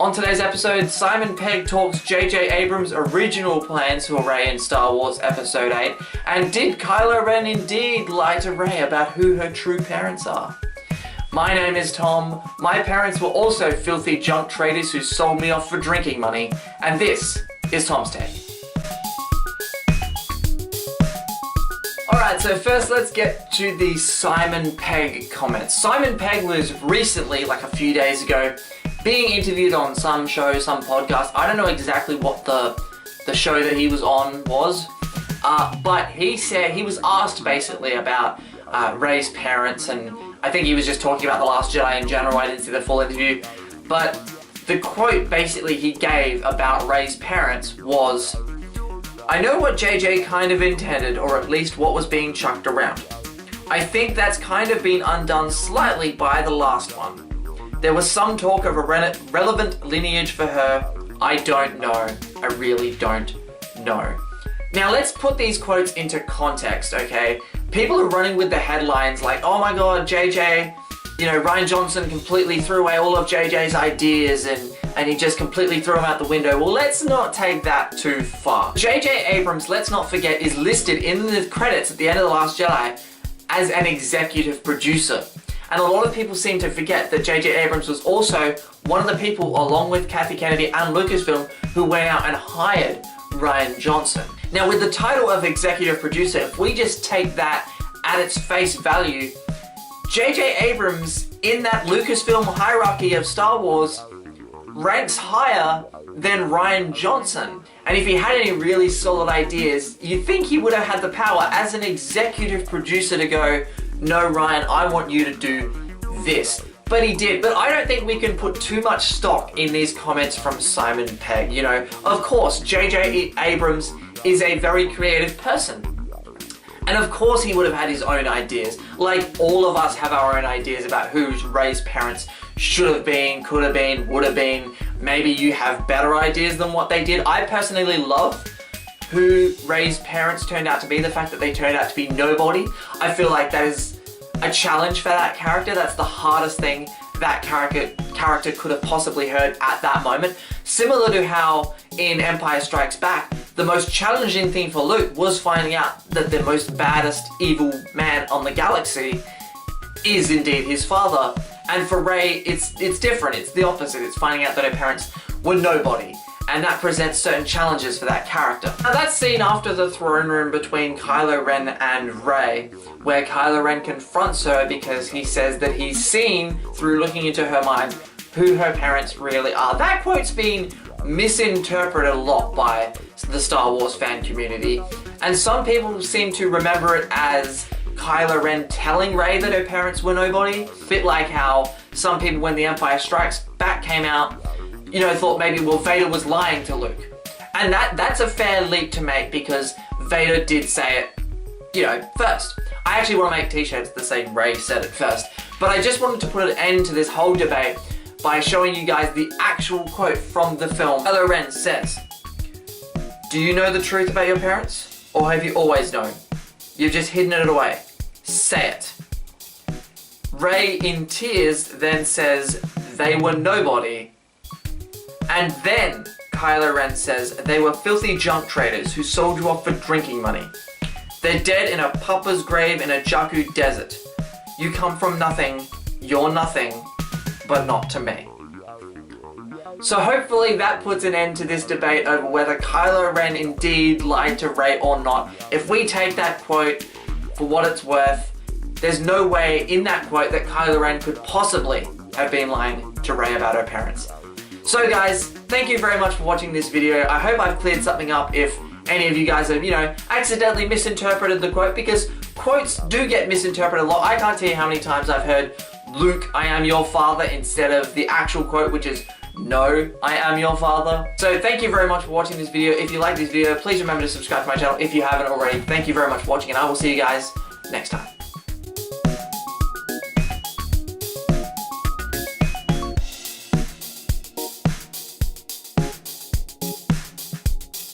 On today's episode, Simon Pegg talks J.J. Abrams' original plans for Rey in Star Wars Episode 8, and did Kylo Ren indeed lie to Rey about who her true parents are? My name is Tom, my parents were also filthy junk traders who sold me off for drinking money, and this is Tom's Take. Alright, so first let's get to the Simon Pegg comments. Simon Pegg was recently, like a few days ago, being interviewed on some show, some podcast. I don't know exactly what the show that he was on was, but he said he was asked basically about Rey's parents, and I think he was just talking about The Last Jedi in general. I didn't see the full interview, but the quote basically he gave about Rey's parents was, "I know what JJ kind of intended, or at least what was being chucked around. I think that's kind of been undone slightly by the last one. There was some talk of a relevant lineage for her. I don't know. I really don't know." Now let's put these quotes into context, okay? People are running with the headlines like, oh my god, JJ, Rian Johnson completely threw away all of JJ's ideas and he just completely threw them out the window. Well, let's not take that too far. JJ Abrams, let's not forget, is listed in the credits at the end of The Last Jedi as an executive producer. And a lot of people seem to forget that J.J. Abrams was also one of the people, along with Kathy Kennedy and Lucasfilm, who went out and hired Rian Johnson. Now, with the title of executive producer, if we just take that at its face value, J.J. Abrams, in that Lucasfilm hierarchy of Star Wars, ranks higher than Rian Johnson. And if he had any really solid ideas, you'd think he would have had the power as an executive producer to go, "No, Ryan, I want you to do this." But he did. But I don't think we can put too much stock in these comments from Simon Pegg. Of course, J.J. Abrams is a very creative person. And of course he would have had his own ideas. Like all of us have our own ideas about who Rey's parents should have been, could have been, would have been. Maybe you have better ideas than what they did. I personally love who Rey's parents turned out to be, the fact that they turned out to be nobody. I feel like that is a challenge for that character. That's the hardest thing that character could have possibly heard at that moment. Similar to how in Empire Strikes Back, the most challenging thing for Luke was finding out that the most baddest evil man on the galaxy is indeed his father. And for Rey, it's different. It's the opposite. It's finding out that her parents were nobody. And that presents certain challenges for that character. Now that scene after the throne room between Kylo Ren and Rey, where Kylo Ren confronts her because he says that he's seen, through looking into her mind, who her parents really are. That quote's been misinterpreted a lot by the Star Wars fan community, and some people seem to remember it as Kylo Ren telling Rey that her parents were nobody. A bit like how some people, when The Empire Strikes Back came out, thought maybe, well, Vader was lying to Luke. And that's a fair leap to make because Vader did say it, first. I actually want to make t-shirts that say Rey said it first. But I just wanted to put an end to this whole debate by showing you guys the actual quote from the film. Kylo Ren says, "Do you know the truth about your parents? Or have you always known? You've just hidden it away. Say it." Rey, in tears, then says, "They were nobody." And then Kylo Ren says, "They were filthy junk traders who sold you off for drinking money. They're dead in a pauper's grave in a Jakku desert. You come from nothing, you're nothing, but not to me." So hopefully that puts an end to this debate over whether Kylo Ren indeed lied to Rey or not. If we take that quote for what it's worth, there's no way in that quote that Kylo Ren could possibly have been lying to Rey about her parents. So guys, thank you very much for watching this video. I hope I've cleared something up if any of you guys have, accidentally misinterpreted the quote, because quotes do get misinterpreted a lot. I can't tell you how many times I've heard "Luke, I am your father" instead of the actual quote, which is "No, I am your father." So thank you very much for watching this video. If you like this video, please remember to subscribe to my channel if you haven't already. Thank you very much for watching, and I will see you guys next time.